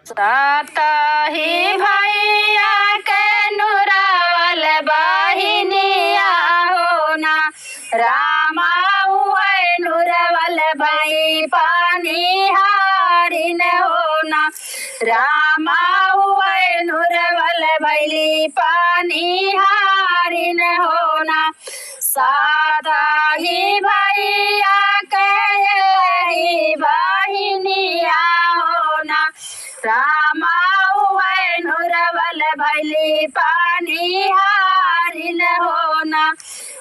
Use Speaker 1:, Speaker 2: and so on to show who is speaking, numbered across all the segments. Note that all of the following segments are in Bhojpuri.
Speaker 1: सातही भैया के नुरावल बहिनिया हो ना रामा हुए नुरवल भाई पानी हारिन हो ना रामा हुए नुरवल भैली पानी हारिन हो ना सातही भैया के बहिनिया हो ना रामा हुए नुरवल भैली पानी हारिन हो ना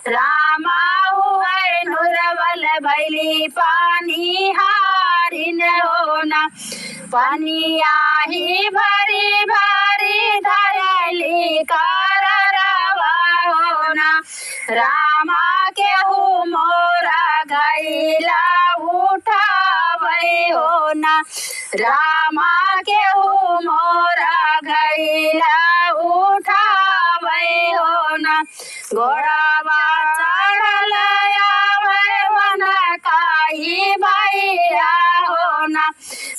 Speaker 1: रामा हुए नुरवल भैली पानी हारिन हो ना पनिया ही भरी भरी धरली करवा हो ना रामा के हु मोरा गैला उठावे हो ना रामा के हु मोरा गैला उठावे हो ना घोड़ावा चढ़ल आवे वन काई भैया हो ना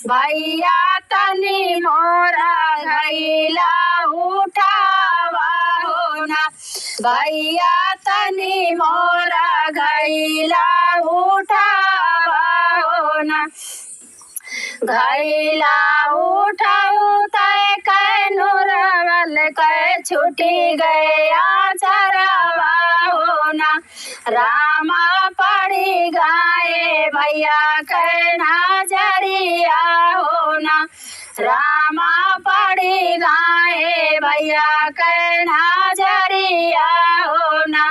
Speaker 1: भैया तनी मोरा गैला उठावा हो ना भैया तनी मोरा गैला उठावा हो ना गैला उठाऊ तय कै नुरवल कै छुटी गया चरवा हो ना रामा पड़ी गाए भैया कै नजरिया हो ना रामा पड़ी गाए भैया कै नजरिया हो ना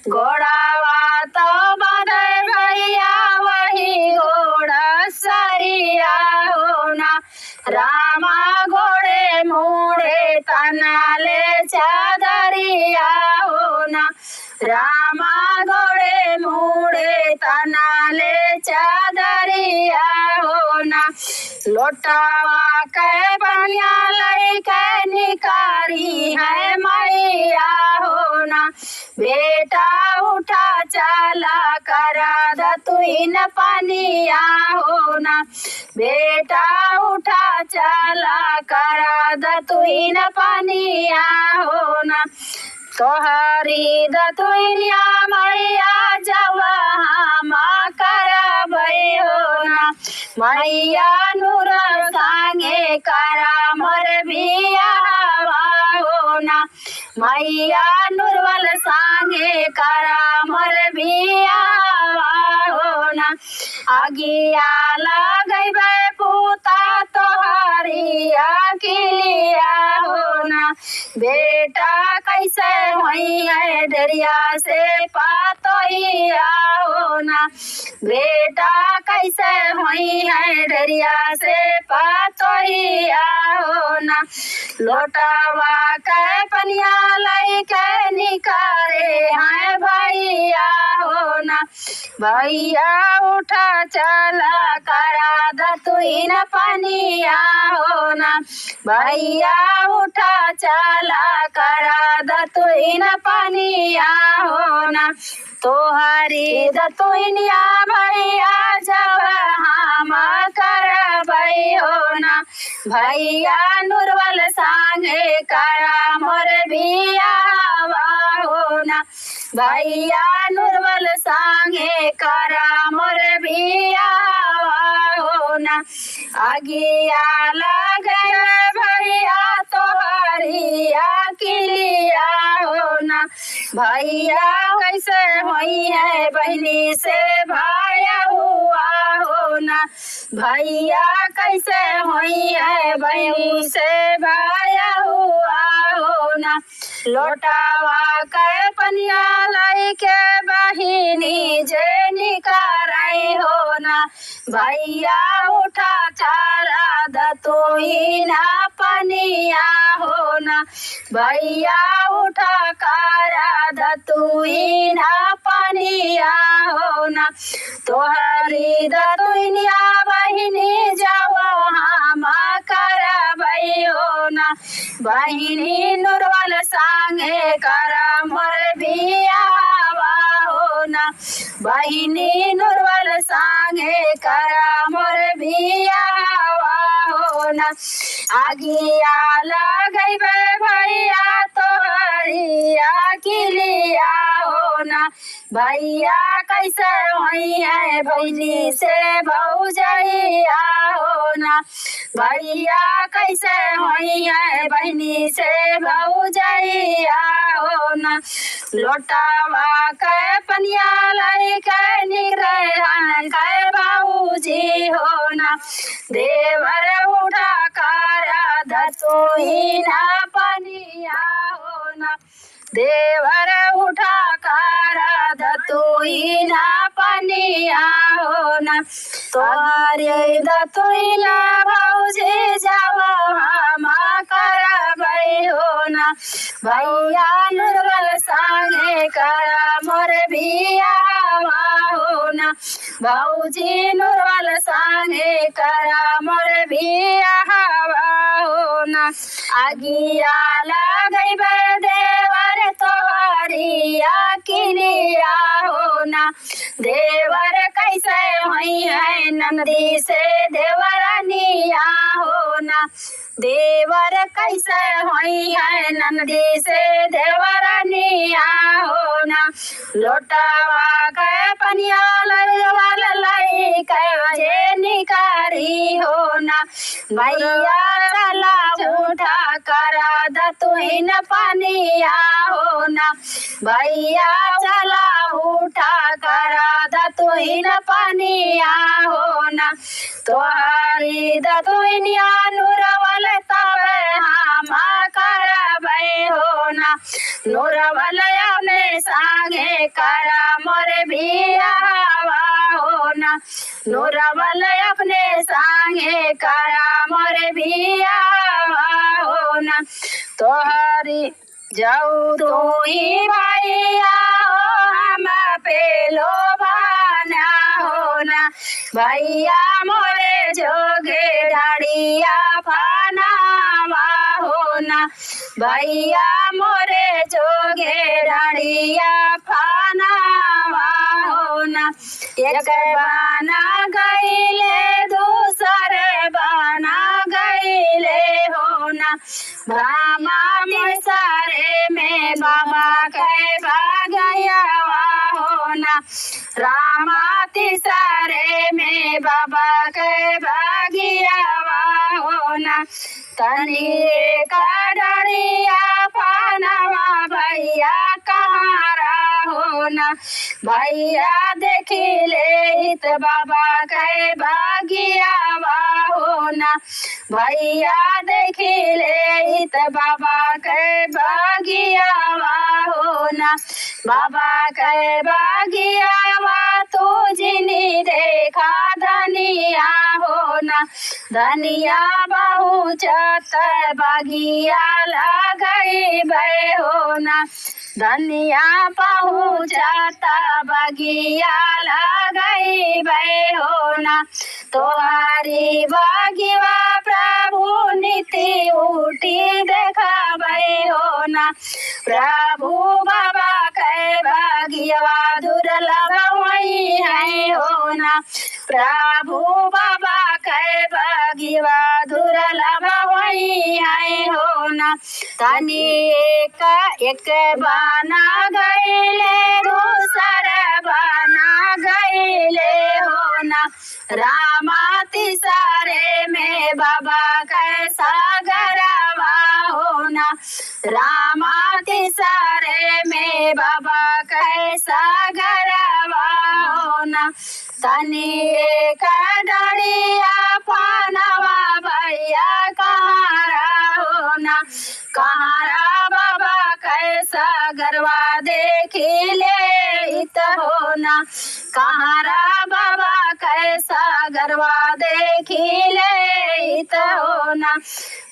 Speaker 1: घोड़ावा तो बदल भैया वही घोड़ा सरिया हो ना रामा घोड़े मोड़े तनाले चादरिया हो ना रामा घोड़े मोड़े तनाले चादरिया हो ना लोटावा के बनिया लई के निकारी है मैया हो ना बेटा उठा चला करा दतुइन पनिया हो ना बेटा उठा चला करा दतुइन पनिया हो ना तोहरी दतुइनिया मैया जब हम करबै हो ना मैया नूर संगे करा मोर बियावा हो ना मैया नूरवल संगे करा मोर बियावा हो ना आगिया लगैबै पुता तोहरी अकिलिया हो ना बेटा कैसे होई है दरिया से पातोइया हो ना बेटा कैसे होई है दरिया से पातोइया हो ना लोटावा के पनिया लई के निकारे हैं भैया हो ना भैया उठा चला करा दतुइन पनिया हो ना भैया उठा चला करा दतुइन पनिया हो ना तोहरी दतुइनिया भैया जब हम करबै हो ना भैया नुरवल संगे करा मोर बियावा हो ना भैया नुरवल संगे करा मोर बियावा हो ना आगिया लगल भैया तोहरी अकिलिया हो ना भैया कैसे होई है बहनी से भाया हुआ हो ना भैया कैसे होई है बहनी से भाया हुआ हो ना लोटावा के पनिया लाई के बहिनी जे निकारै हो ना भैया उठा चारा दतुइना पनिया हो ना भैया उठा कारा दतुइना पनिया हो ना तोहरी दतुइनिया बहिनी जाओ हम करबै हो ना बहिनी नुरवल संगे करा मोर बियावा हो ना बहिनी नुरवल संगे करा मोर बियावा हो ना आगिया लगैबे भैया तोहरिया किलिया हो ना भैया कैसे होई है भैली से भौजैया हो ना भैया कैसे होई है बहनी से भौजैया हो ना लोटावा के पनिया लाई के निकरे हन के बाबूजी हो ना देवर उठा कारा धतुई ना पनिया हो ना देवर उठा कारा धतुई ना पनिया हो ना तोरे धतुई ना भौजी जाव हम करबै हो ना भैया नुरवल संगे करा मोर बियावा हो ना भौजी नुरवल संगे करा मोर बियावा हो ना आगिया लगैबे देवर तोहरिया किलिया हो ना देवर कैसे होई है नंदी से देवरनिया हो ना देवर कैसे होई है नंदी से देवरनिया हो ना लोटावा के पनिया लगवाल लाई के निकारी हो ना भैया चला उठा करा दतुइन पनिया हो ना भैया चला उठा करा दतुइन पनिया हो ना तोहारी दतुइनिया नुरवल तबे हम करबै हो ना नुरवल अपने संगे करा मोर बियावा हो ना नुरवल अपने संगे करा मोर बियावा हो ना तोहरी जाऊ तोही भैया हो हम पेलो बना हो ना भैया मोरे जोगे डाड़िया फनावा हो ना भैया मोरे जोगे डाड़िया फनावा हो ना एक बना गईले दूसर बना गईले हो ना ब्रह्मा सारे में बाबा के भागया हो ना रामा तिसारे में बाबा के भागिया हो ना तनी का डरिया पानवा भैया कहाँ हो ना भैया देखिले इत बाबा के भागिया हो ना भैया देखिले इत बाबा के भागिया हो ना बाबा के भागिया तू जिनी देखा धनिया हो ना धनिया बहु चत बागिया लगई बे हो ना धनिया पहुँचता बगिया लगई बे हो ना तोहारी बगिया प्रभु नीति उठी देखबै हो ना प्रभु बाबा के बगिया दुर्लभ वही है हो ना प्रभु बाबा के बगिया दुर्लभ वही है हो ना तनी एक बना गईले दूसर बना गईले हो ना रामा तिसारे में बाबा कैसा गरवा हो ना रामा तिसारे में बाबा कैसा गरवा हो ना तनी का डरिया पानवा भैया कहाँ हो ना कहाँ बाबा कैसा गरवा देखी ले इत हो ना कहाँ बाबा कैसा गरवा देखी ले इत हो ना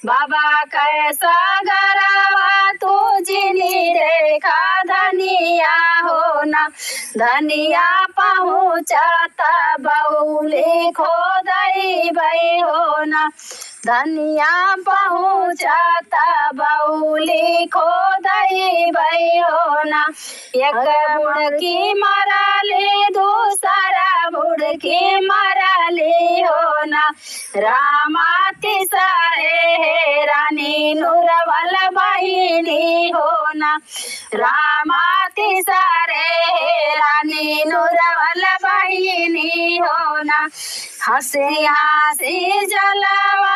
Speaker 1: बाबा कैसा गरवा तू जिनी देखा धनिया हो ना धनिया पहुँचता बउली खोदई बई हो ना धनिया पहुँचता बउली खोदई बई हो ना एक बुड़की मरली दूसरा बुड़की मरली हो ना रामा तिसरे ना रामा तिसरे रानी नुरवल बहिनी हो ना हंसी हंसी जलवा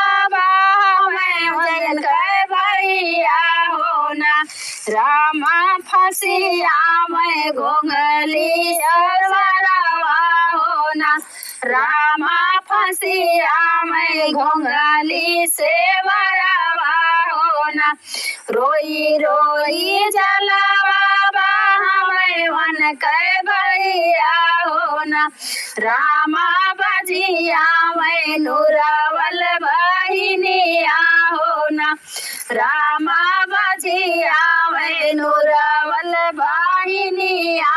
Speaker 1: मैं जन कर भैया हो ना रामा फसिया मैं घोंगली सरवा हो ना रामा फसिया मैं घोंगली से बरवा हो ना रोई रोई जलवा मैं वन कर भैया हो ना रामा बजिया मैं नूरवल बहिनिया हो ना रामा बजिया मैं नूरवल बहिनिया